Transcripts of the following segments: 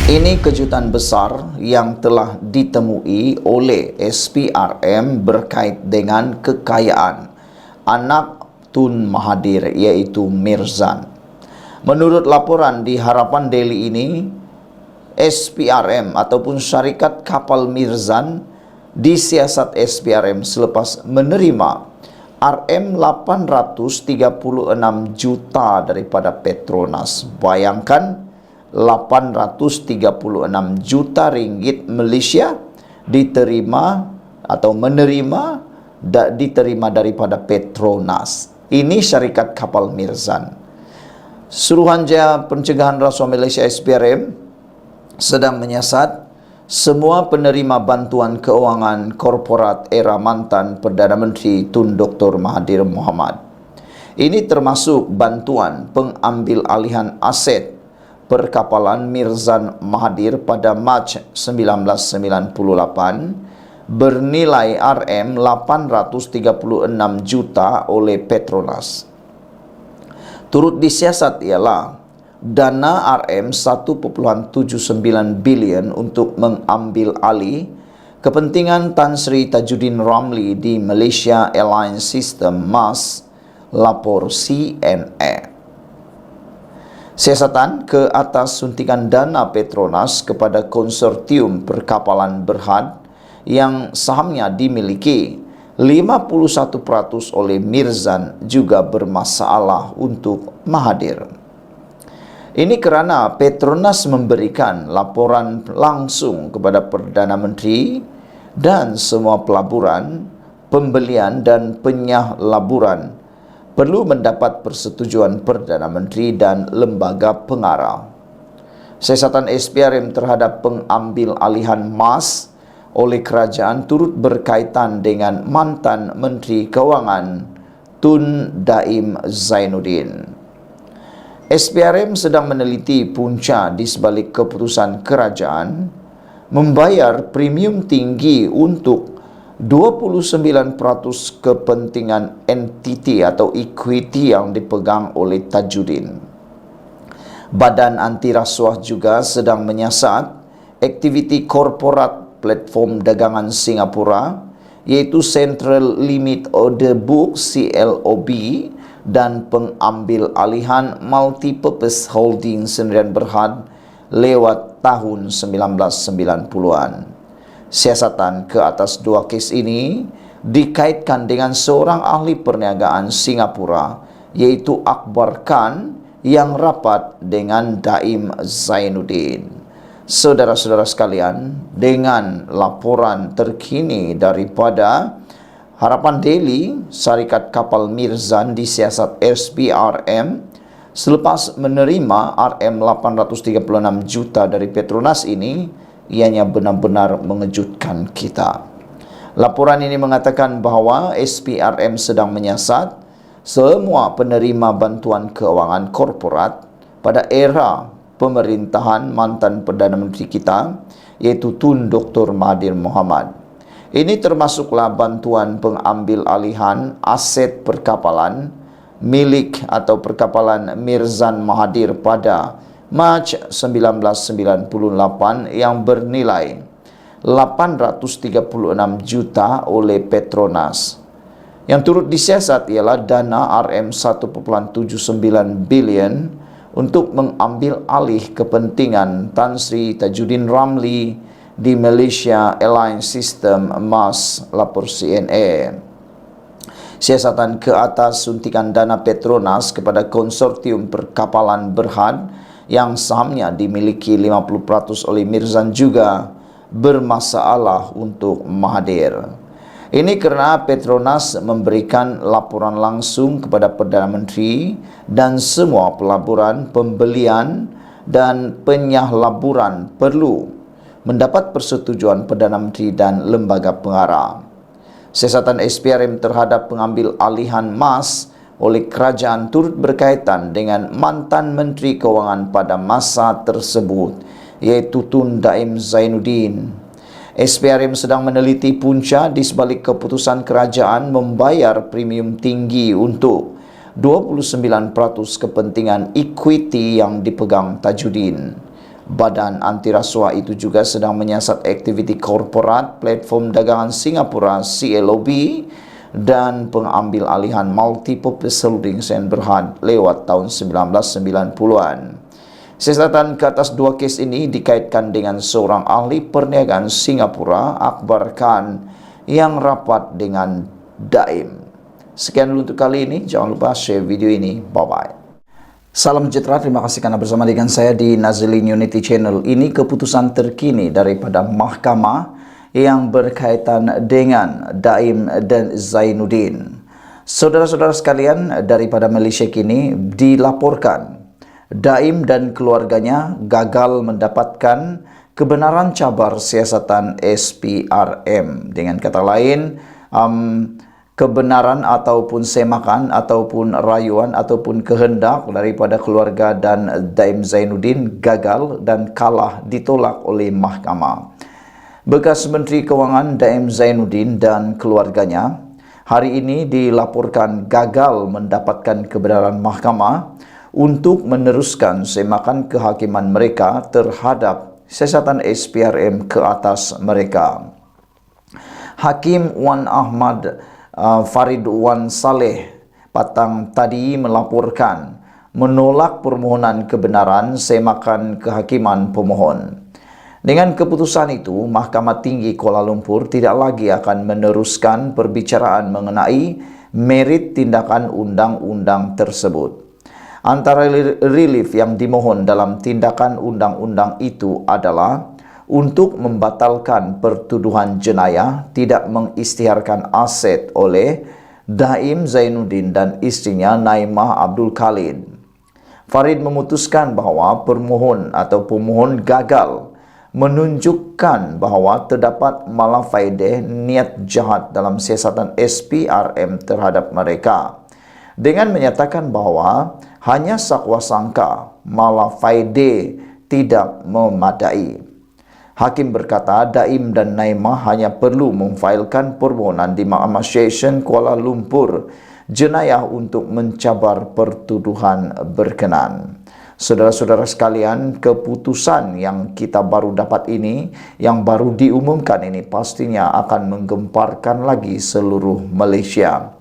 Ini kejutan besar yang telah ditemui oleh SPRM berkait dengan kekayaan anak Tun Mahathir, yaitu Mirzan. Menurut laporan di Harapan Daily ini, SPRM ataupun syarikat kapal Mirzan disiasat SPRM selepas menerima RM836 juta daripada Petronas. Bayangkan, 836 juta ringgit Malaysia diterima atau diterima daripada Petronas. Ini syarikat kapal Mirzan. Suruhanjaya Pencegahan Rasuah Malaysia SPRM sedang menyiasat semua penerima bantuan keuangan korporat era mantan Perdana Menteri Tun Dr. Mahathir Mohamad. Ini termasuk bantuan pengambil alihan aset perkapalan Mirzan Mahathir pada Mac 1998 bernilai RM836 juta oleh Petronas. Turut disiasat ialah dana RM1.79 bilion untuk mengambil alih kepentingan Tan Sri Tajuddin Ramli di Malaysia Airlines System MAS, lapor CNA. Siasatan ke atas suntikan dana Petronas kepada konsortium perkapalan Berhad yang sahamnya dimiliki 51% oleh Mirzan juga bermasalah untuk Mahathir. Ini kerana Petronas memberikan laporan langsung kepada Perdana Menteri dan semua pelaburan, pembelian dan penyah laburan perlu mendapat persetujuan Perdana Menteri dan lembaga pengarah. Siasatan SPRM terhadap pengambil alihan MAS oleh kerajaan turut berkaitan dengan mantan Menteri Kewangan Tun Daim Zainuddin. SPRM sedang meneliti punca di sebalik keputusan kerajaan membayar premium tinggi untuk 29% kepentingan entiti atau equity yang dipegang oleh Tajuddin. Badan Anti Rasuah juga sedang menyiasat aktiviti korporat platform dagangan Singapura, iaitu Central Limit Order Book CLOB dan pengambil alihan Multipurpose Holding Sdn Berhad lewat tahun 1990-an. Siasatan ke atas dua kes ini dikaitkan dengan seorang ahli perniagaan Singapura, iaitu Akbar Khan, yang rapat dengan Daim Zainuddin. Saudara-saudara sekalian, dengan laporan terkini daripada Harapan Daily, syarikat kapal Mirzan disiasat SPRM selepas menerima RM836 juta dari Petronas ini, ianya benar-benar mengejutkan kita. Laporan ini mengatakan bahawa SPRM sedang menyiasat semua penerima bantuan keuangan korporat pada era pemerintahan mantan Perdana Menteri kita, iaitu Tun Dr. Mahathir Mohamad. Ini termasuklah bantuan pengambil alihan aset perkapalan milik atau perkapalan Mirzan Mahathir pada Mac 1998 yang bernilai 836 juta oleh Petronas. Yang turut disiasat ialah dana RM1.79 bilion untuk mengambil alih kepentingan Tan Sri Tajuddin Ramli di Malaysia Airlines System MAS, lapor CNA. Siasatan ke atas suntikan dana Petronas kepada konsortium perkapalan Berhad yang sahamnya dimiliki 50% oleh Mirzan juga bermasalah untuk Mahathir. Ini kerana Petronas memberikan laporan langsung kepada Perdana Menteri dan semua pelaburan, pembelian dan penyah laburan perlu mendapat persetujuan Perdana Menteri dan lembaga pengarah. Siasatan SPRM terhadap pengambil alihan MAS oleh kerajaan turut berkaitan dengan mantan Menteri Kewangan pada masa tersebut, iaitu Tun Daim Zainuddin. SPRM sedang meneliti punca di sebalik keputusan kerajaan membayar premium tinggi untuk 29% kepentingan equity yang dipegang Tajuddin. Badan anti rasuah itu juga sedang menyiasat aktiviti korporat platform dagangan Singapura CLOB dan pengambil alihan Multi-Purpose Holdings and Berhad lewat tahun 1990-an. Siasatan ke atas dua kes ini dikaitkan dengan seorang ahli perniagaan Singapura, Akbar Khan, yang rapat dengan Daim. Sekian dulu untuk kali ini. Jangan lupa share video ini. Bye-bye. Salam sejahtera, terima kasih karena bersama dengan saya di Nazlin Unity Channel. Ini keputusan terkini daripada mahkamah yang berkaitan dengan Daim dan Zainuddin. Saudara-saudara sekalian, daripada Malaysia kini dilaporkan Daim dan keluarganya gagal mendapatkan kebenaran cabar siasatan SPRM. Dengan kata lain, kebenaran ataupun semakan ataupun rayuan ataupun kehendak daripada keluarga dan Daim Zainuddin gagal dan kalah ditolak oleh mahkamah. Bekas Menteri Kewangan Daim Zainuddin dan keluarganya hari ini dilaporkan gagal mendapatkan kebenaran mahkamah untuk meneruskan semakan kehakiman mereka terhadap siasatan SPRM ke atas mereka. Hakim Wan Ahmad Farid Wan Saleh Patang tadi melaporkan menolak permohonan kebenaran semakan kehakiman pemohon. Dengan keputusan itu, Mahkamah Tinggi Kuala Lumpur tidak lagi akan meneruskan perbicaraan mengenai merit tindakan undang-undang tersebut. Antara relief yang dimohon dalam tindakan undang-undang itu adalah untuk membatalkan pertuduhan jenayah tidak mengisytiharkan aset oleh Daim Zainuddin dan istrinya Naimah Abdul Khalid. Farid memutuskan bahawa pemohon gagal menunjukkan bahawa terdapat malafaideh niat jahat dalam siasatan SPRM terhadap mereka, dengan menyatakan bahawa hanya sakwa sangka malafaideh tidak memadai. Hakim berkata Daim dan Naimah hanya perlu memfailkan permohonan di Mahkamah Session Kuala Lumpur jenayah untuk mencabar pertuduhan berkenan. Saudara-saudara sekalian, keputusan yang kita baru dapat ini, yang baru diumumkan ini pastinya akan menggemparkan lagi seluruh Malaysia.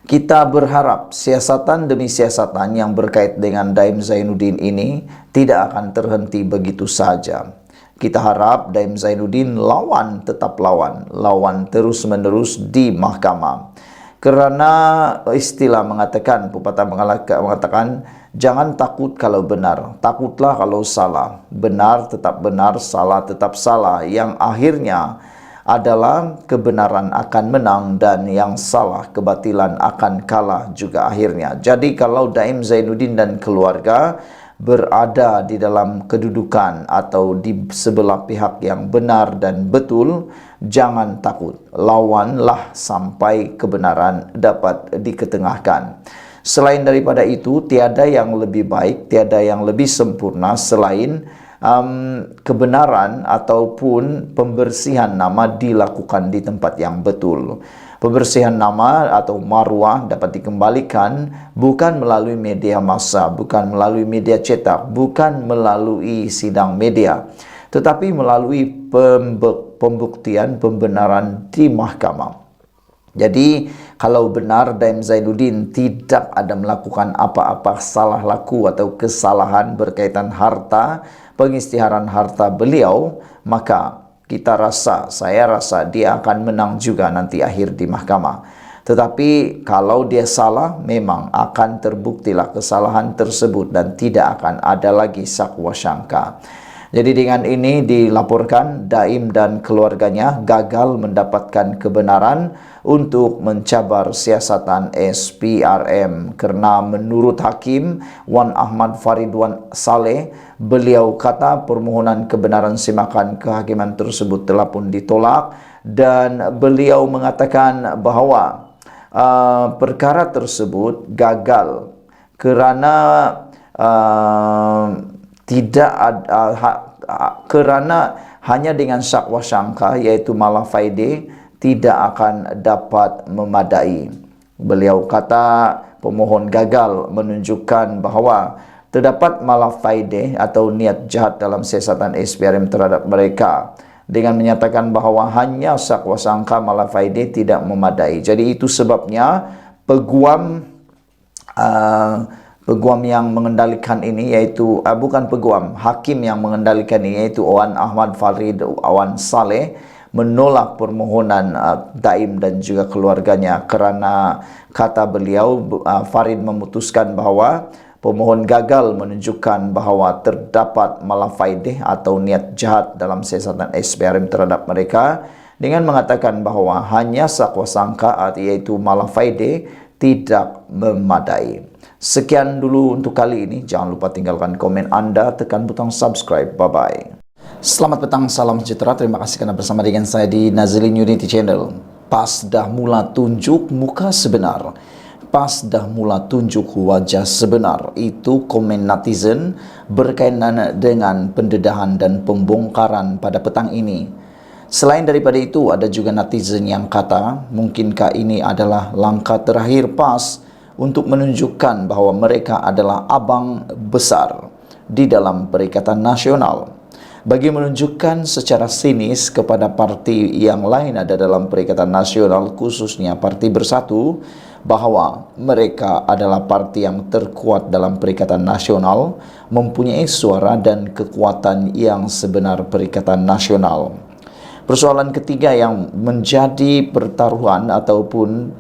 Kita berharap siasatan demi siasatan yang berkait dengan Daim Zainuddin ini tidak akan terhenti begitu saja. Kita harap Daim Zainuddin tetap lawan terus-menerus di mahkamah. Kerana istilah mengatakan, pepatah mengatakan, jangan takut kalau benar, takutlah kalau salah. Benar tetap benar, salah tetap salah. Yang akhirnya adalah kebenaran akan menang dan yang salah, kebatilan akan kalah juga akhirnya. Jadi kalau Daim Zainuddin dan keluarga berada di dalam kedudukan atau di sebelah pihak yang benar dan betul, jangan takut, lawanlah sampai kebenaran dapat diketengahkan. Selain daripada itu, tiada yang lebih baik, tiada yang lebih sempurna selain kebenaran ataupun pembersihan nama dilakukan di tempat yang betul. Pembersihan nama atau maruah dapat dikembalikan bukan melalui media massa, bukan melalui media cetak, bukan melalui sidang media, tetapi melalui pembuktian pembenaran di mahkamah. Jadi kalau benar Daim Zainuddin tidak ada melakukan apa-apa salah laku atau kesalahan berkaitan harta, pengisytiharan harta beliau, maka saya rasa dia akan menang juga nanti akhir di mahkamah. Tetapi kalau dia salah, memang akan terbuktilah kesalahan tersebut dan tidak akan ada lagi sakwa sangka. Jadi dengan ini dilaporkan Daim dan keluarganya gagal mendapatkan kebenaran untuk mencabar siasatan SPRM kerana menurut Hakim Wan Ahmad Farid Wan Saleh, beliau kata permohonan kebenaran semakan kehakiman tersebut telah pun ditolak dan beliau mengatakan bahawa perkara tersebut gagal kerana kerana hanya dengan sakwa sangka iaitu malafaide tidak akan dapat memadai. Beliau kata pemohon gagal menunjukkan bahawa terdapat malafaide atau niat jahat dalam siasatan SPRM terhadap mereka, dengan menyatakan bahawa hanya sakwa sangka malafaide tidak memadai. Jadi itu sebabnya peguam yang mengendalikan ini, iaitu bukan peguam, hakim yang mengendalikan ini, iaitu Wan Ahmad Farid Awan Saleh, menolak permohonan Daim dan juga keluarganya kerana kata beliau, Farid memutuskan bahawa pemohon gagal menunjukkan bahawa terdapat malafaide atau niat jahat dalam siasatan SPRM terhadap mereka, dengan mengatakan bahawa hanya sakwa sangka iaitu malafaide tidak memadai. Sekian dulu untuk kali ini. Jangan lupa tinggalkan komen anda, tekan butang subscribe. Bye-bye. Selamat petang, salam sejahtera. Terima kasih kerana bersama dengan saya di Nazilin Unity Channel. PAS dah mula tunjuk muka sebenar. PAS dah mula tunjuk wajah sebenar. Itu komen netizen berkaitan dengan pendedahan dan pembongkaran pada petang ini. Selain daripada itu, ada juga netizen yang kata, mungkinkah ini adalah langkah terakhir PAS untuk menunjukkan bahawa mereka adalah abang besar di dalam Perikatan Nasional, bagi menunjukkan secara sinis kepada parti yang lain ada dalam Perikatan Nasional, khususnya Parti Bersatu, bahawa mereka adalah parti yang terkuat dalam Perikatan Nasional, mempunyai suara dan kekuatan yang sebenar Perikatan Nasional. Persoalan ketiga yang menjadi pertaruhan ataupun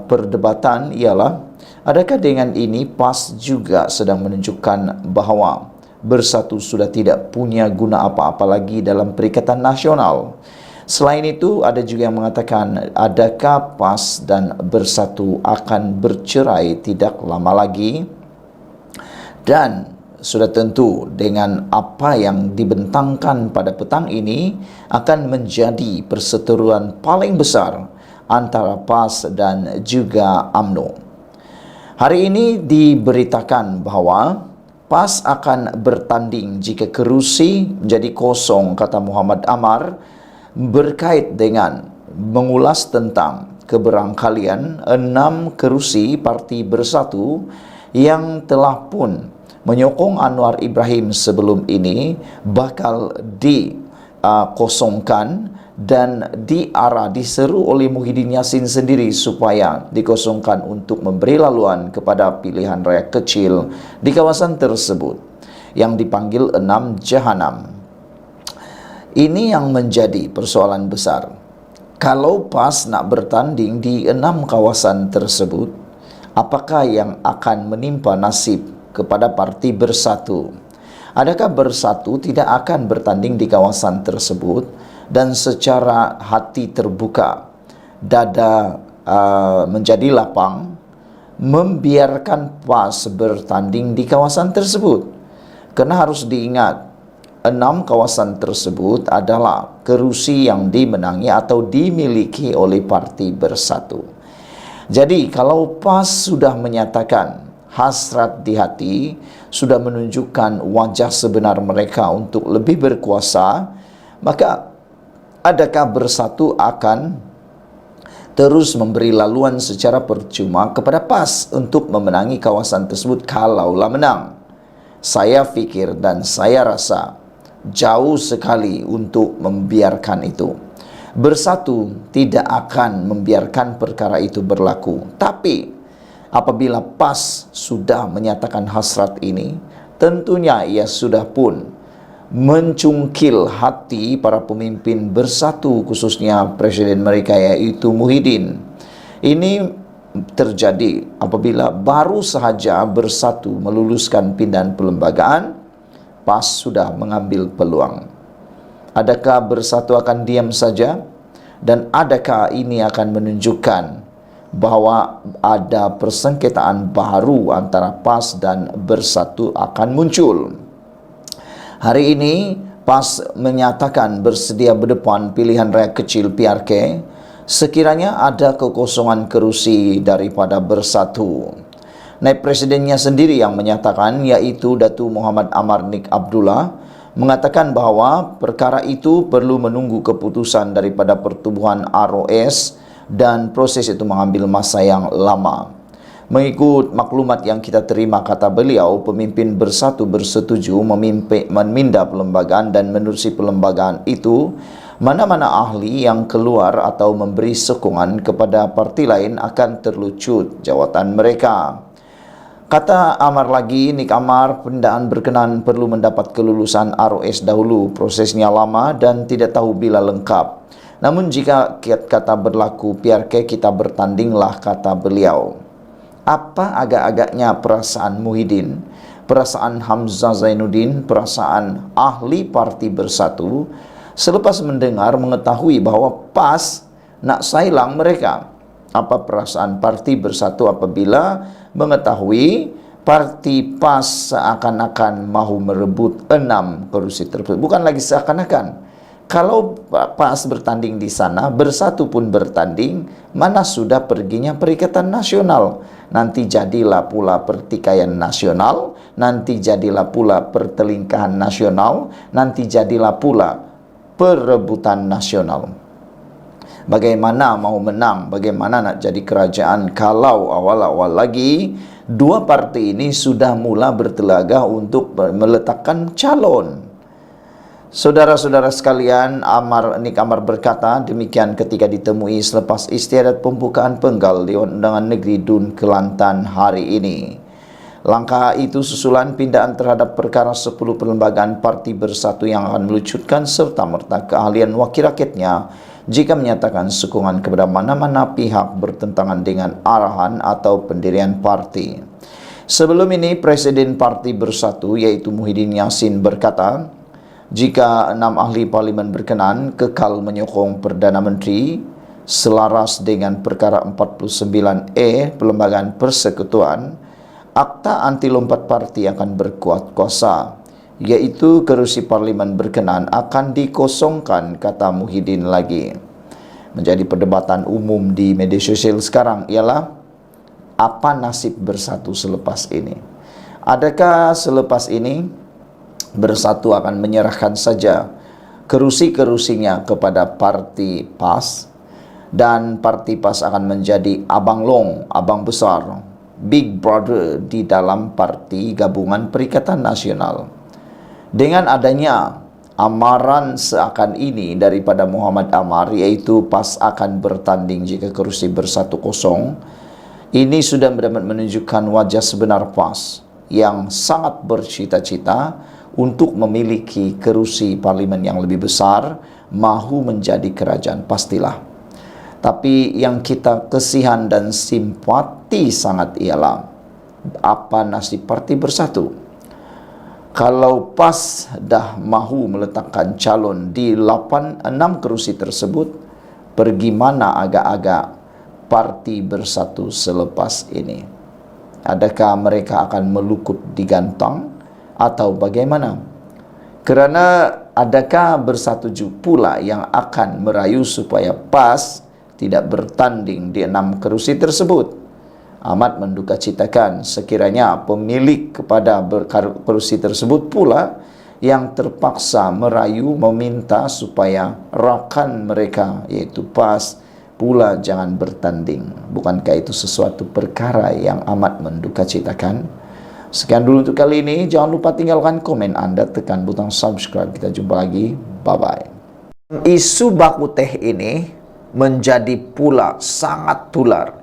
perdebatan ialah, adakah dengan ini PAS juga sedang menunjukkan bahawa Bersatu sudah tidak punya guna apa-apa lagi dalam Perikatan Nasional? Selain itu, ada juga yang mengatakan, adakah PAS dan Bersatu akan bercerai tidak lama lagi? Dan sudah tentu dengan apa yang dibentangkan pada petang ini akan menjadi perseteruan paling besar antara PAS dan juga UMNO. Hari ini diberitakan bahawa PAS akan bertanding jika kerusi menjadi kosong, kata Muhammad Amar, berkait dengan mengulas tentang keberangkalian 6 kerusi Parti Bersatu yang telah pun menyokong Anwar Ibrahim sebelum ini bakal dikosongkan dan diseru oleh Muhyiddin Yassin sendiri supaya dikosongkan untuk memberi laluan kepada pilihan raya kecil di kawasan tersebut yang dipanggil 6 Jahanam. Ini yang menjadi persoalan besar. Kalau PAS nak bertanding di 6 kawasan tersebut, apakah yang akan menimpa nasib kepada Parti Bersatu? Adakah Bersatu tidak akan bertanding di kawasan tersebut dan secara hati terbuka, dada menjadi lapang, membiarkan PAS bertanding di kawasan tersebut? Kerana harus diingat, 6 kawasan tersebut adalah kerusi yang dimenangi atau dimiliki oleh Parti Bersatu. Jadi kalau PAS sudah menyatakan hasrat di hati, sudah menunjukkan wajah sebenar mereka untuk lebih berkuasa, maka adakah Bersatu akan terus memberi laluan secara percuma kepada PAS untuk memenangi kawasan tersebut kalaulah menang? Saya fikir dan saya rasa jauh sekali untuk membiarkan itu. Bersatu tidak akan membiarkan perkara itu berlaku. Tapi apabila PAS sudah menyatakan hasrat ini, tentunya ia sudah pun mencungkil hati para pemimpin Bersatu, khususnya presiden mereka iaitu Muhyiddin. Ini terjadi apabila baru sahaja Bersatu meluluskan pindahan perlembagaan, PAS sudah mengambil peluang. Adakah Bersatu akan diam saja? Dan adakah ini akan menunjukkan bahawa ada persengketaan baru antara PAS dan Bersatu akan muncul? Hari ini PAS menyatakan bersedia berdepan pilihan raya kecil PRK sekiranya ada kekosongan kerusi daripada Bersatu. Naib Presidennya sendiri yang menyatakan, iaitu Datuk Muhammad Amar Nik Abdullah, mengatakan bahawa perkara itu perlu menunggu keputusan daripada pertubuhan ROS dan proses itu mengambil masa yang lama. Mengikut maklumat yang kita terima, kata beliau, pemimpin bersatu bersetuju memindah perlembagaan dan menerusi perlembagaan itu. Mana-mana ahli yang keluar atau memberi sokongan kepada parti lain akan terlucut jawatan mereka. Kata Amar lagi, Nik Amar, pendaan berkenan perlu mendapat kelulusan ROS dahulu. Prosesnya lama dan tidak tahu bila lengkap. Namun jika kata berlaku, biarkan kita bertandinglah, kata beliau. Apa agak-agaknya perasaan Muhyiddin, perasaan Hamzah Zainuddin, perasaan ahli parti bersatu selepas mengetahui bahwa PAS nak sailang mereka? Apa perasaan parti bersatu apabila mengetahui parti PAS seakan-akan mahu merebut 6 kursi tersebut? Bukan lagi seakan-akan. Kalau PAS bertanding di sana, bersatu pun bertanding, mana sudah perginya Perikatan Nasional? Nanti jadilah pula pertikaian nasional, nanti jadilah pula pertelingkahan nasional, nanti jadilah pula perebutan nasional. Bagaimana mau menang, bagaimana nak jadi kerajaan kalau awal-awal lagi dua parti ini sudah mula bertelaga untuk meletakkan calon. Saudara-saudara sekalian, Nik Amar berkata demikian ketika ditemui selepas istiadat pembukaan penggal Dewan Undangan Negeri Dun Kelantan hari ini. Langkah itu susulan pindaan terhadap perkara 10 perlembagaan parti bersatu yang akan melucutkan serta-merta keahlian wakil rakyatnya jika menyatakan sokongan kepada mana-mana pihak bertentangan dengan arahan atau pendirian parti. Sebelum ini, Presiden Parti Bersatu yaitu Muhyiddin Yassin berkata, jika 6 ahli parlimen berkenan kekal menyokong Perdana Menteri selaras dengan perkara 49E Perlembagaan Persekutuan, akta anti lompat parti akan berkuat kuasa, yaitu kerusi parlimen berkenan akan dikosongkan, kata Muhyiddin lagi. Menjadi perdebatan umum di media sosial sekarang ialah apa nasib bersatu selepas ini. Adakah selepas ini bersatu akan menyerahkan saja kerusi-kerusinya kepada parti PAS dan parti PAS akan menjadi abang long, abang besar, big brother di dalam parti gabungan Perikatan Nasional. Dengan adanya amaran seakan ini daripada Muhammad Amar, yaitu PAS akan bertanding jika kerusi bersatu kosong, ini sudah dapat menunjukkan wajah sebenar PAS yang sangat bercita-cita untuk memiliki kerusi parlimen yang lebih besar, mahu menjadi kerajaan pastilah. Tapi yang kita kesihan dan simpati sangat ialah apa nasib parti bersatu. Kalau PAS dah mahu meletakkan calon di 6 kerusi tersebut, pergi mana agak-agak parti bersatu selepas ini? Adakah mereka akan melukut digantang atau bagaimana? Kerana adakah bersatu pula yang akan merayu supaya PAS tidak bertanding di 6 kerusi tersebut? Amat menduka citakan sekiranya pemilik kepada kerusi tersebut pula yang terpaksa merayu meminta supaya rakan mereka yaitu PAS pula jangan bertanding. Bukankah itu sesuatu perkara yang amat menduka citakan? Sekian dulu untuk kali ini. Jangan lupa tinggalkan komen Anda, tekan butang subscribe. Kita jumpa lagi. Bye-bye. Isu baku teh ini menjadi pula sangat tular.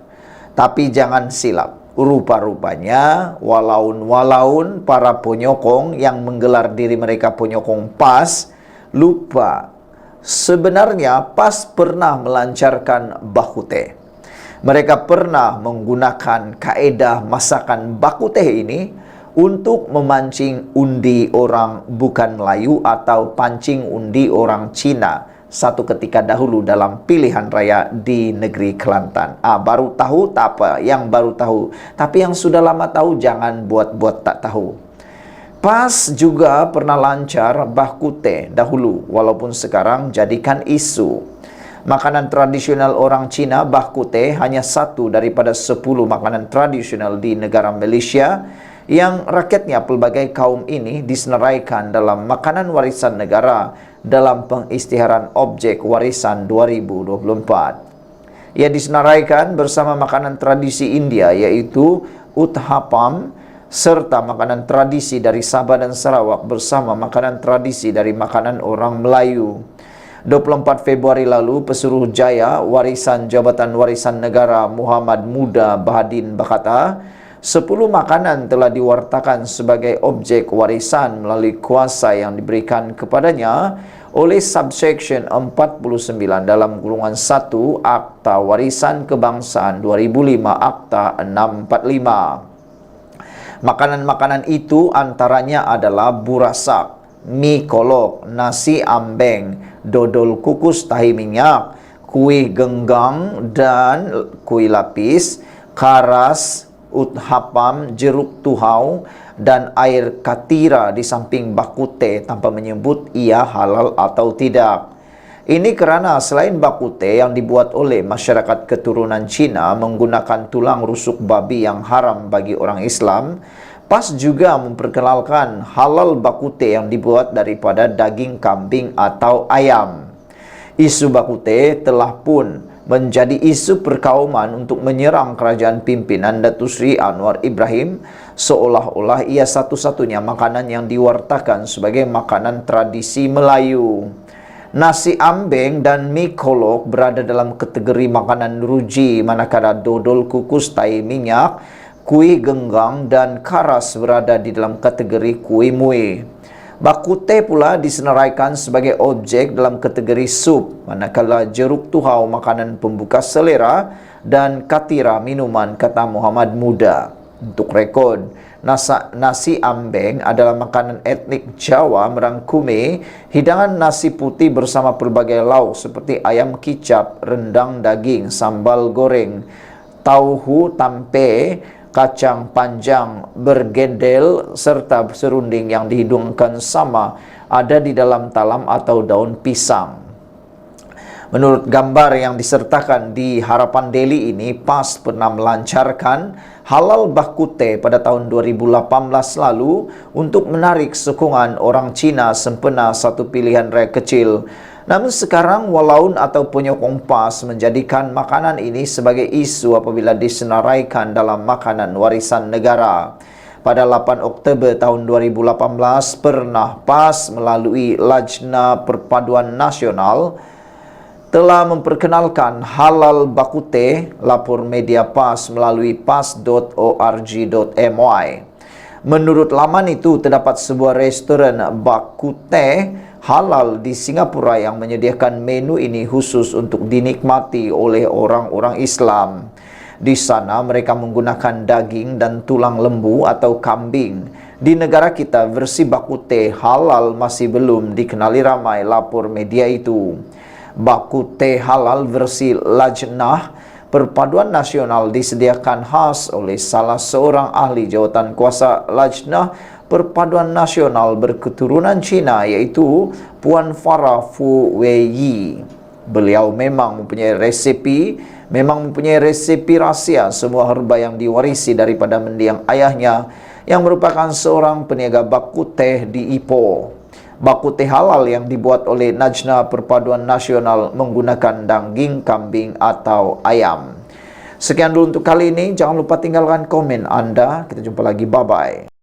Tapi jangan silap. Rupa-rupanya walaun para penyokong yang menggelar diri mereka penyokong PAS lupa. Sebenarnya PAS pernah melancarkan baku teh. Mereka pernah menggunakan kaedah masakan baku teh ini untuk memancing undi orang bukan Melayu atau pancing undi orang Cina satu ketika dahulu dalam pilihan raya di negeri Kelantan. Baru tahu tak apa, yang baru tahu. Tapi yang sudah lama tahu jangan buat-buat tak tahu. PAS juga pernah lancar baku teh dahulu, walaupun sekarang jadikan isu. Makanan tradisional orang Cina, baku teh, hanya satu daripada 10 makanan tradisional di negara Malaysia yang rakyatnya pelbagai kaum ini disenaraikan dalam makanan warisan negara dalam pengisytiharan objek warisan 2024. Ia disenaraikan bersama makanan tradisi India yaitu uthapam, serta makanan tradisi dari Sabah dan Sarawak bersama makanan tradisi dari makanan orang Melayu. 24 Februari lalu, Pesuruhjaya Warisan Jabatan Warisan Negara Muhammad Muda Bahadin berkata, 10 makanan telah diwartakan sebagai objek warisan melalui kuasa yang diberikan kepadanya oleh subsection 49 dalam kurungan 1 Akta Warisan Kebangsaan 2005 Akta 645. Makanan-makanan itu antaranya adalah burasak, mie kolok, nasi ambeng, dodol kukus tahi minyak, kuih genggang dan kuih lapis, karas, uthapam, jeruk tuhau, dan air katira di samping bakute tanpa menyebut ia halal atau tidak. Ini kerana selain bakute yang dibuat oleh masyarakat keturunan Cina menggunakan tulang rusuk babi yang haram bagi orang Islam, PAS juga memperkenalkan halal bakute yang dibuat daripada daging kambing atau ayam. Isu bakute telah pun menjadi isu perkauman untuk menyerang kerajaan pimpinan Datuk Seri Anwar Ibrahim, seolah-olah ia satu-satunya makanan yang diwartakan sebagai makanan tradisi Melayu. Nasi ambeng dan mie kolok berada dalam kategori makanan ruji, manakala dodol kukus tahi minyak, kuih genggang dan karas berada di dalam kategori kuih muih. Bakute pula disenaraikan sebagai objek dalam kategori sup, manakala jeruk tuhau makanan pembuka selera dan katira minuman, kata Muhammad Muda. Untuk rekod, nasi ambeng adalah makanan etnik Jawa merangkumi hidangan nasi putih bersama pelbagai lauk seperti ayam kicap, rendang daging, sambal goreng, tauhu tampe, kacang panjang, bergedel, serta serunding yang dihidangkan sama ada di dalam talam atau daun pisang. Menurut gambar yang disertakan di Harapan Daily ini, PAS pernah melancarkan halal bakute pada tahun 2018 lalu untuk menarik sokongan orang Cina sempena satu pilihan raya kecil. Namun sekarang walaun atau penyokong PAS menjadikan makanan ini sebagai isu apabila disenaraikan dalam makanan warisan negara. Pada 8 Oktober tahun 2018 pernah PAS melalui Lajna Perpaduan Nasional telah memperkenalkan halal bakute, lapor media PAS melalui pas.org.my. Menurut laman itu, terdapat sebuah restoran bakute halal di Singapura yang menyediakan menu ini khusus untuk dinikmati oleh orang-orang Islam. Di sana mereka menggunakan daging dan tulang lembu atau kambing. Di negara kita, versi bakute halal masih belum dikenali ramai, lapor media itu. Bakute halal versi Lajnah Perpaduan Nasional disediakan khas oleh salah seorang ahli jawatan kuasa Lajnah Perpaduan Nasional berketurunan Cina, yaitu Puan Farah Fu Weiyi. Beliau memang mempunyai resepi rahsia semua herba yang diwarisi daripada mendiang ayahnya yang merupakan seorang peniaga bakute di Ipoh. Bakute halal yang dibuat oleh Lajnah Perpaduan Nasional menggunakan daging kambing atau ayam. Sekian dulu untuk kali ini. Jangan lupa tinggalkan komen Anda. Kita jumpa lagi. Bye-bye.